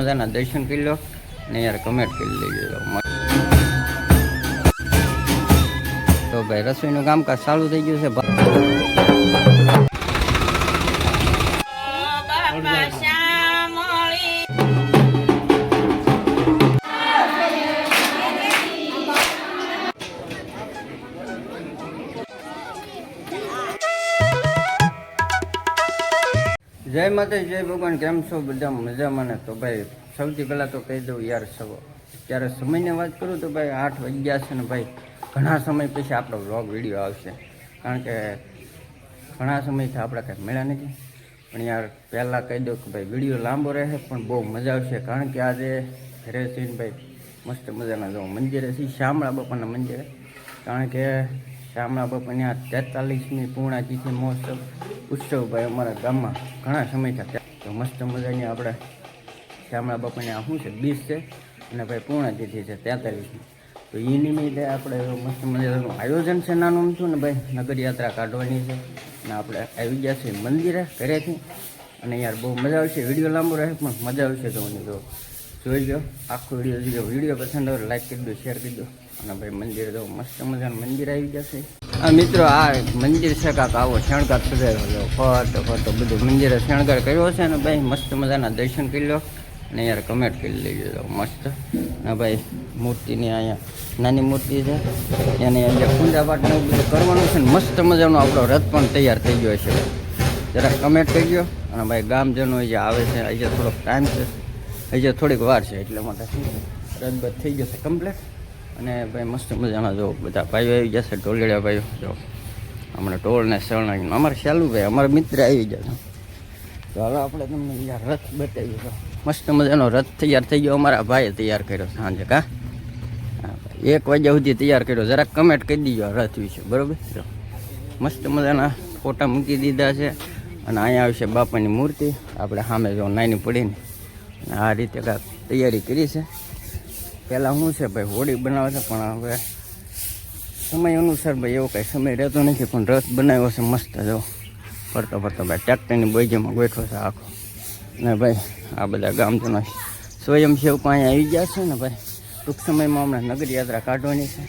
મજાના દર્શન કરી લો ને યાર કમેન્ટ કરી લેજો. તો ભાઈ રસોઈનું કામકાજ ચાલુ થઈ ગયું છે. જય માતા જય ભગવાન, કેમ છો બધા મજામાં ને? તો ભાઈ સૌથી પહેલાં તો કહી દઉં યાર, ત્યારે સમયની વાત કરું તો ભાઈ 8 વાગ્યા છે ને ભાઈ ઘણા સમય પછી આપણો વ્લોગ વિડીયો આવશે, કારણ કે ઘણા સમયથી આપણે કંઈ મળ્યા નથી. પણ યાર પહેલાં કહી દઉં કે ભાઈ વિડીયો લાંબો રહે પણ બહુ મજા આવશે, કારણ કે આજે ઘરે જઈને ભાઈ મસ્ત મજાના જો મંદિરે છે, શામળા બાપાના મંદિરે. કારણ કે શામળા બાપાની આ 43મી પૂર્ણાતિથિ મહોત્સવ ઉત્સવ ભાઈ અમારા ગામમાં ઘણા સમયથી. તો મસ્ત મજાની આપણે શામળા બાપાની આ શું છે, બીજ છે અને ભાઈ પૂર્ણાતિથિ છે 43મી. તો એ નિમિત્તે આપણે મસ્ત મજાનું આયોજન છે નાનું અમથું ને ભાઈ નગરયાત્રા કાઢવાની છે ને આપણે આવી ગયા છીએ મંદિરે ઘરેથી. અને યાર બહુ મજા આવશે, વિડીયો લાંબો રહે પણ મજા આવશે. તો મને જોઈ લો આખો વિડીયો પસંદ આવે લાઈક કરી દો, શેર કરી દો. અને ભાઈ મંદિર જો મસ્ત મજાનું મંદિર આવી જશે. આ મિત્રો આ મંદિર છે કાંક આવો શણગાર સજાવેલો ફટો બધું મંદિરે શણગાર કર્યો છે ને ભાઈ મસ્ત મજાના દર્શન કરી લો અને યાર કમેન્ટ કરી લેજો મસ્ત. ને ભાઈ મૂર્તિની અહીંયા નાની મૂર્તિ છે, એને અહીંયા પૂજા પાઠ ને બધું કરવાનું છે ને મસ્ત મજાનો આપણો રથ પણ તૈયાર થઈ ગયો છે. જરા કમેન્ટ કરજો. અને ભાઈ ગામજનો જે આવે છે અહીંયા થોડોક ટાઈમ છે, અહીંયા થોડીક વાર છે, એટલે માટે રથ બધ થઈ જશે કમ્પ્લીટ. અને ભાઈ મસ્ત મજાના જો બધા ભાઈઓ આવી જશે, ઢોલેડા ભાઈઓ જો હમણાં ઢોળને શરણાઈ અમારે શાલુભાઈ અમારા મિત્ર આવી જશે. તો હાલો આપણે તમને યાર રથ બતાવીએ. તો મસ્ત મજાનો રથ તૈયાર થઈ ગયો, અમારા ભાઈએ તૈયાર કર્યો સાંજે. 1 વાગ્યા સુધી તૈયાર કર્યો. જરાક કમેન્ટ કરી દીજો રથ વિશે, બરાબર? જો મસ્ત મજાના ફોટા મૂકી દીધા છે. અને અહીંયા આવશે બાપાની મૂર્તિ આપણે સામે જો નાની પડીને આ રીતે કાંઈક તૈયારી કરી છે. પહેલાં શું છે ભાઈ હોળી બનાવે છે, પણ હવે સમય અનુસાર ભાઈ એવો કાંઈ સમય રહેતો નથી. પણ રથ બનાવ્યો છે મસ્ત જો ફરતો ભાઈ ટ્રેક્ટરની બોઈજમાં બેઠો છે આખો. ને ભાઈ આ બધા ગામજનો સ્વયંસેવકો અહીંયા આવી ગયા છે ને ભાઈ ટૂંક સમયમાં હમણાં નગરયાત્રા કાઢવાની છે.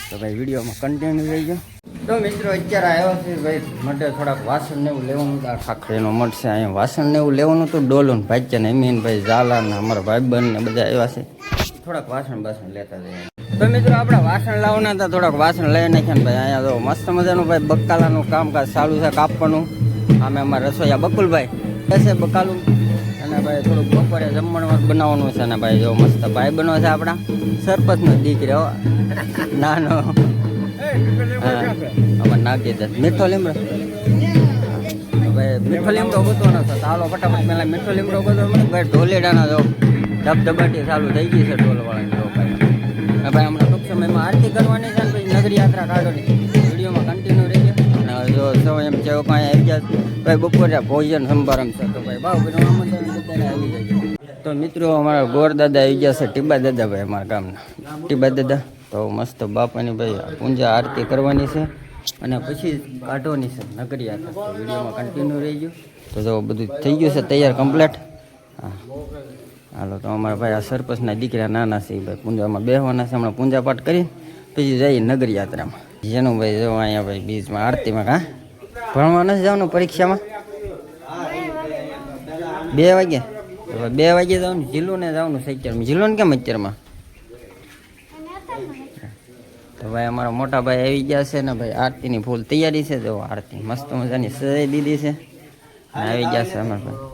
તો ભાઈ વિડીયોમાં કન્ટિન્યુ રહી ગયો. તો મિત્રો અત્યારે આવ્યો છે ભાઈ માટે થોડાક વાસણ ને એવું લેવાનું. આ ખાખરીનો મઠ છે, અહીંયા વાસણ ને એવું લેવાનું હતું. ડોલું ને ભાઈ ને એમીન ભાઈ ઝાલા ને અમારા ભાઈબંધ ને બધા આવ્યા છે, થોડાક વાસણ લેતા જઈએ. તો મિત્રો આપણે વાસણ લાવવાના હતા, થોડાક વાસણ લઈ નાખ્યા ને ભાઈ અહીંયા તો મસ્ત મજાનું ભાઈ બકાલાનું કામકાજ ચાલુ છે કાપવાનું. આમે અમારા રસોઈયા બકુલભાઈ છે બકાલું. અને ભાઈ થોડુંક બપોરે જમણવાર બનાવવાનું છે. ને ભાઈ જો મસ્ત ભાઈ બનો છે આપણા સરપંચનો દીકરો નાનો. હા અમારે નાખી દે મીઠો લીમડો. ભાઈ મીઠો લીમડો ગોતવાનો છે. ચાલો ફટાફટ પહેલાં મીઠો લીમડો ગોતો. ભાઈ ઢોલેડાના જો ધબધબાટી ચાલુ થઈ ગઈ છે ઢોલવાળાની. જો ભાઈ ભાઈ હમણાં ટૂંક સમયમાં આરતી કરવાની છે ને પછી નગરયાત્રા કાઢવાની. વિડીયોમાં કન્ટિન્યુ રહી ગયો. અને જો એમ છે કાંઈ આવી જાય ભાઈ બપોરે ભોજન સંભારમ છે. તો ભાઈ બાવ બધાને આવી જાય. તો મિત્રો અમારા ગોર દાદા આવી ગયા છે, ટીબા દાદા ભાઈ અમારા ગામના ટીબા દાદા. તો મસ્ત બાપાની ભાઈ પૂજા આરતી કરવાની છે અને પછી કાઢવાની છે નગરયાત્રા. વિડીયોમાં કન્ટિન્યુ રહી ગયું. તો જો બધું થઈ ગયું છે તૈયાર કમ્પ્લીટ. હા હાલો તો અમારા ભાઈ આ સરપંચના દીકરા નાના છે ભાઈ પૂંજામાં બેસવાના છે. હમણાં પૂજા પાઠ કરી પછી જઈએ નગરયાત્રામાં. જેનું ભાઈ જો અહીંયા ભાઈ બીજમાં આરતીમાં કાં ભણવા નથી જવાનું પરીક્ષામાં 2 વાગે. 2 વાગે જવાનું જીલુને જવાનું છે અત્યારમાં. જીલુને કેમ અત્યારમાં? તો ભાઈ અમારા મોટા ભાઈ આવી ગયા છે ને ભાઈ આરતીની ફૂલ તૈયારી છે. જો આરતી મસ્ત મજાની સજાઈ દીધી છે. આવી ગયા છે અમારા ભાઈ.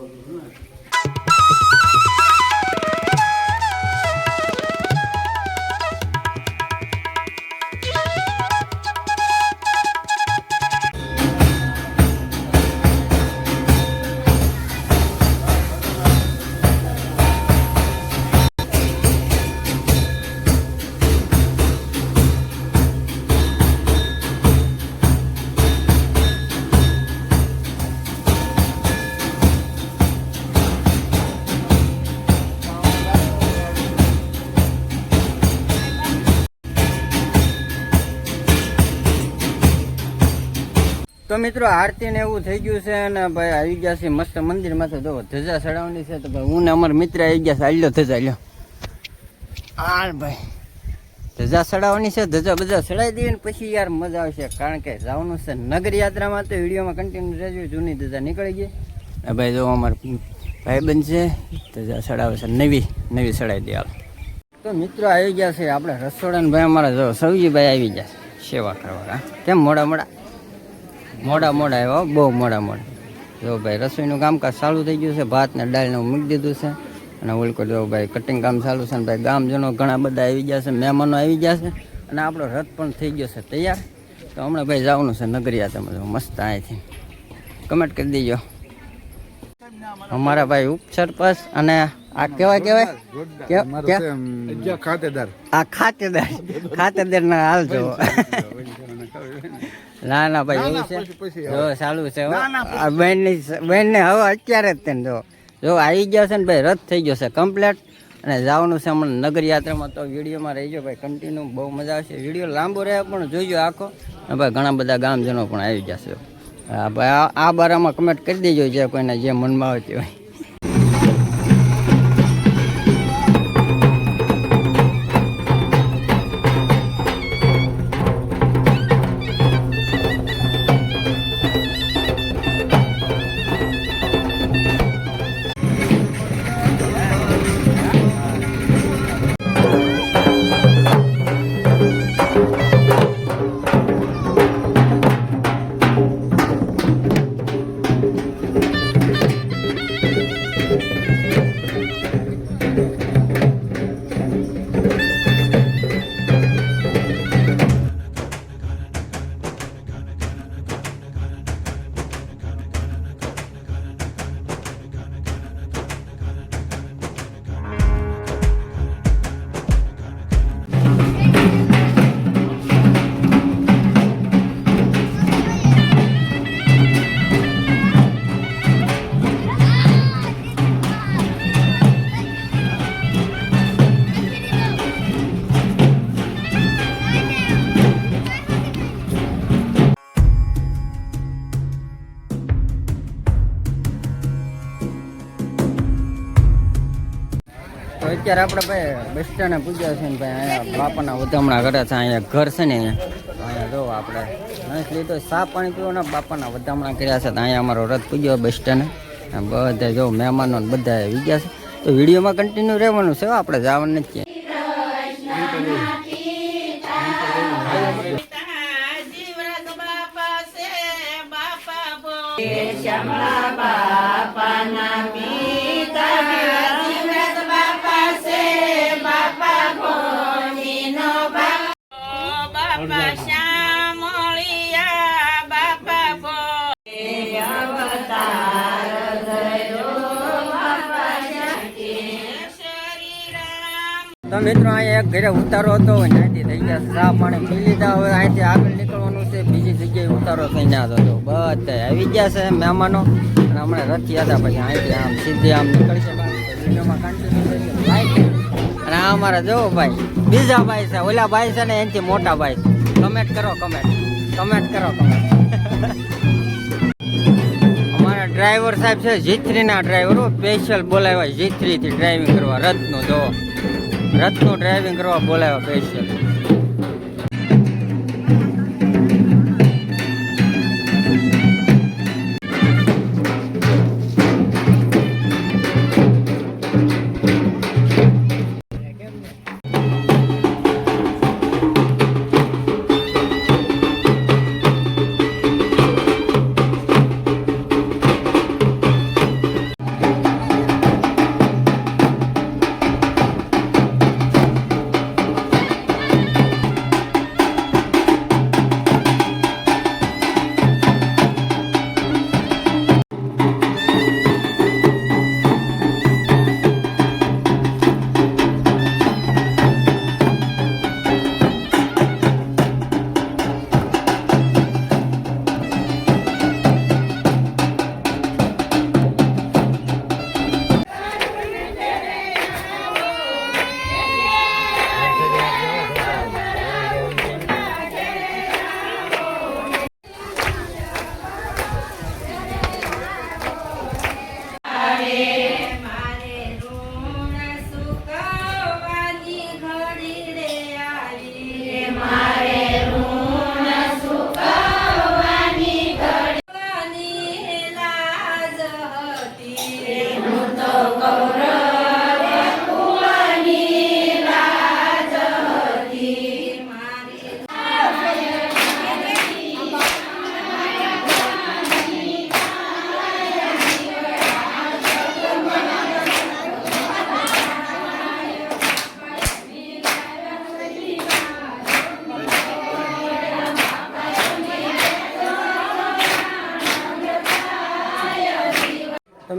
તો મિત્રો આરતી ને એવું થઈ ગયું છે અને ભાઈ આવી ગયા છે મસ્ત મંદિરમાં. તો જો ધજા ચડાવવાની છે તો ભાઈ હું ને અમારા મિત્ર આવી ગયા છે. આલ્યો ધજા લ્યો હાલ ભાઈ ધજા ચડાવવાની છે. ધજા બધા ચડાવી દઈએ ને પછી યાર મજા આવશે. કારણ કે જવાનું છે નગર યાત્રામાં. તો વિડીયોમાં કન્ટિન્યુ રહેજો. જૂની ધજા નીકળી ગઈ ને ભાઈ જો અમારા ભાઈબંધ છે ધજા ચડાવે છે. નવી ચડાવી દે હાલ. તો મિત્રો આવી ગયા છે આપણે રસોડા ને ભાઈ અમારા જો સૌજીભાઈ આવી ગયા છે સેવા કરવા. કેમ મોડા આવ્યો બહુ મોડા. જો ભાઈ રસોઈનું કામકાજ ચાલુ થઈ ગયું છે. ભાત ને દાળ ને મૂકી દીધું છે અને ઓલકો જો ભાઈ કટિંગ કામ ચાલુ છે. ને ભાઈ ગામજનો ઘણા બધા આવી ગયા છે, મહેમાનો આવી ગયા છે અને આપણો રથ પણ થઈ ગયો છે તૈયાર. તો હમણાં ભાઈ જવાનું છે નગરિયા. તમે મસ્ત અહીંથી કમેન્ટ કરી દેજો. અમારા ભાઈ ઉપસરપંચ અને આ કેવાય ખાતેદાર ના હાલ જો ના ભાઈ એવું છે જો ચાલુ છે. બેન ને હવે અત્યારે જ તેને જો આવી ગયા છે ને ભાઈ રથ થઈ ગયો છે કમ્પ્લેટ અને જવાનું છે હમણાં નગર યાત્રામાં. તો વિડીયોમાં રહીજો ભાઈ કન્ટિન્યુ. બહુ મજા આવશે. વિડીયો લાંબો રહે પણ જોઈજો આખો. અને ભાઈ ઘણા બધા ગામજનો પણ આવી જશે. હા ભાઈ આ બારામાં કમેન્ટ કરી દેજો જે કોઈને જે મનમાં આવતી હોય. અત્યારે આપણે ભાઈ બસ સ્ટેન્ડે પૂજ્યા છે ને ભાઈ અહીંયા બાપાના વધામણા કરે છે. અહીંયા ઘર છે ને અહીંયા જો આપણે ગણેશ લીધો સા પાણી પીવાના બાપાના વધામણા કર્યા છે. તો અહીંયા અમારો રથ પૂજ્યો બસ સ્ટેન્ડે. બધા જો મહેમાનો બધા આવી ગયા છે. તો વિડીયોમાં કન્ટિન્યુ રહેવાનું છે. આપણે જવાનું નથી. તો મિત્રો અહીંયા એક ઘરે ઉતારો હતો ત્યાંથી થઈ ગયા ચા પાણી પી લીધા. હવે અહીંથી આગળ નીકળવાનું છે. બીજી જગ્યાએ ઉતારો થઈને હતો બધા આવી ગયા છે મહેમાનો. અને હમણાં રથ યાદ પછી અહીંથી આમ સીધી આમ નીકળશે. અને આ અમારા જો ભાઈ બીજા ભાઈ છે. ઓલા ભાઈ છે ને એનાથી મોટા ભાઈ. કમેન્ટ કરો. અમારા ડ્રાઈવર સાહેબ છે G3 ના ડ્રાઈવર. સ્પેશિયલ બોલાવ્યા G3 થી ડ્રાઇવિંગ કરવા. રથનું ડ્રાઇવિંગ કરવા બોલાવ્યા સ્પેશિયલ.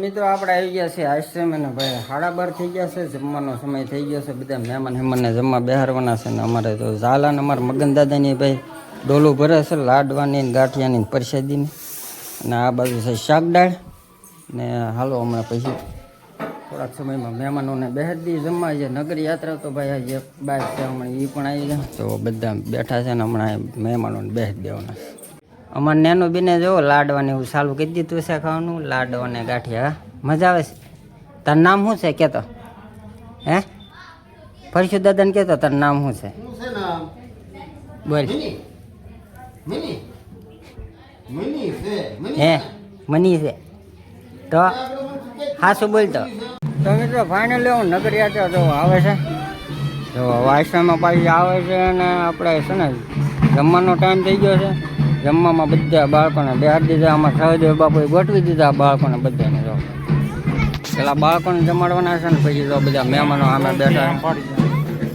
મિત્રો આપણે આવી ગયા છે આશ્રમ અને ભાઈ 12:30 થઈ ગયા છે, જમવાનો સમય થઈ ગયો છે. બધા મહેમાન હેમાનને જમવા બેહારવાના છે ને અમારે તો ઝાલા ને અમારા મગન દાદાની ભાઈ ડોલું ભરે છે લાડવાની ને ગાંઠિયાની પરસાદીની. અને આ બાજુ છે શાક દાળ ને હાલો હમણાં પછી થોડાક સમયમાં મહેમાનોને બેહાડી જમવા છે. નગર યાત્રા તો ભાઈ આજે બાઇક છે હમણાં એ પણ આવી ગયા તો બધા બેઠા છે ને હમણાં મહેમાનોને બેહાડી દેવાના છે. અમારે નેનું બેને જો લાડવાની એવું ચાલુ કરી દીધું છે ખાવાનું, લાડવા ને ગાંઠિયા. મજા આવે છે. તારું નામ શું છે કહેતો? હે ફરશું દાદાને કહેતો તારું નામ શું છે? બોલ. હે મની છે તો હા શું બોલતો? તો મિત્રો ફાઇનલી હું નગર યાત્રા જો આવે છે, જો આશ્રમમાં પાછી આવે છે અને આપણે છે ને જમવાનો ટાઈમ થઈ ગયો છે. જમવામાં બધા બાળકોને બેહાડી દીધા. આમાં સહદેવ બાપુએ ગોઠવી દીધા બાળકોને બધાને. જો પેલા બાળકોને જમાડવાના છે ને પછી જો બધા મહેમાનો આમે બેઠા,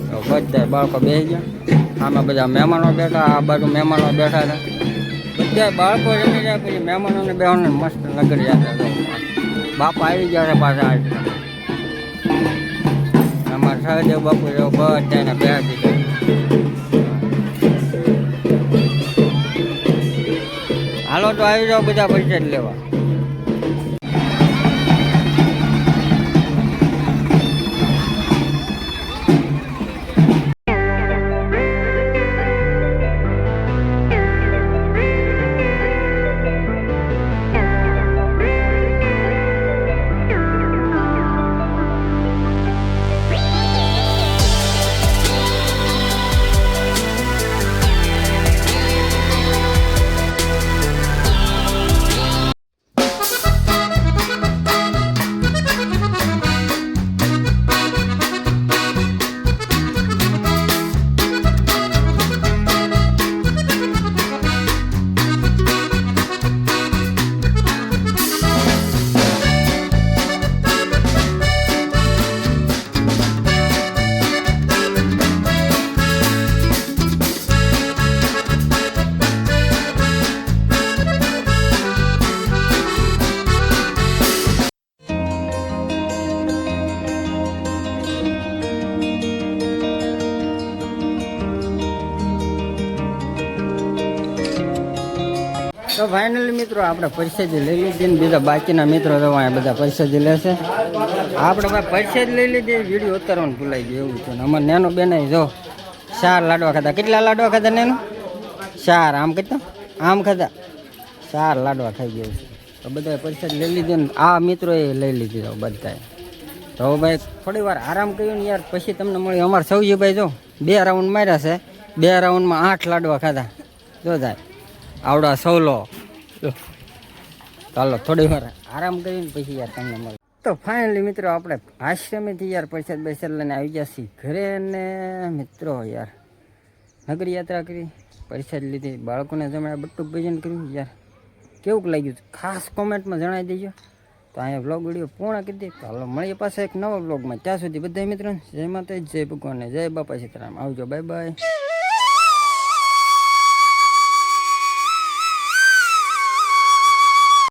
તો બધા બાળકો બેસી ગયા. આમાં બધા મહેમાનો બેઠા, આ બાજુ મહેમાનો બેઠા હતા. બધા બાળકો જમી જાય પછી મહેમાનોને બેહવાનું મસ્ત નગર યાત્રા. બાપા આવી ગયા છે પાછા. અમારા સહદેવ બાપુ જો બધાને બેહાડી દીધા. હાલો તો આવી જાઓ બધા પૈસા જ લેવા. તો ફાઇનલી મિત્રો આપણે પરસાદી લઈ લીધી ને બીજા બાકીના મિત્રો તો અહીંયા બધા પરસાદી લેશે. આપણે ભાઈ પરસાદી લઈ લીધી, વિડીયો ઉતારવાનું ભૂલાઈ ગયું એવું છે. અમારે નેનો બેને જો 4 લાડવા ખાધા. કેટલા લાડવા ખાધા નેનું? 4. આમ કરતા આમ ખાધા 4 લાડવા ખાઈ ગયું છે. તો બધાએ પરસાદી લઈ લીધી ને આ મિત્રોએ લઈ લીધી તો બધાએ. તો ભાઈ થોડી વાર આરામ કર્યો ને યાર, પછી તમને મળી. અમારે સૌજીભાઈ જો 2 રાઉન્ડ માર્યા છે, 2 રાઉન્ડમાં 8 લાડવા ખાધા. જો થાય આવડા સૌલો. ચાલો થોડી વાર આરામ કરીને પછી યાર તમને મળે. તો ફાઇનલી મિત્રો આપણે આશ્રમેથી યાર પરસાદ બરસાદ લઈને આવી ગયા છીએ ઘરે. ને મિત્રો યાર નગર યાત્રા કરી, પરસાદ લીધી, બાળકોને જમાડ્યા, બટુક ભજન કર્યું. યાર કેવું લાગ્યું ખાસ કોમેન્ટમાં જણાવી દેજો. તો અહીંયા વ્લોગ વિડીયો પૂર્ણ કરી દે. ચાલો મળીએ પાછા એક નવા વ્લોગમાં. ત્યાં સુધી બધા મિત્રોને જય માતા, જય ભગવાન, જય બાપા સીતારામ. આવજો, બાય બાય.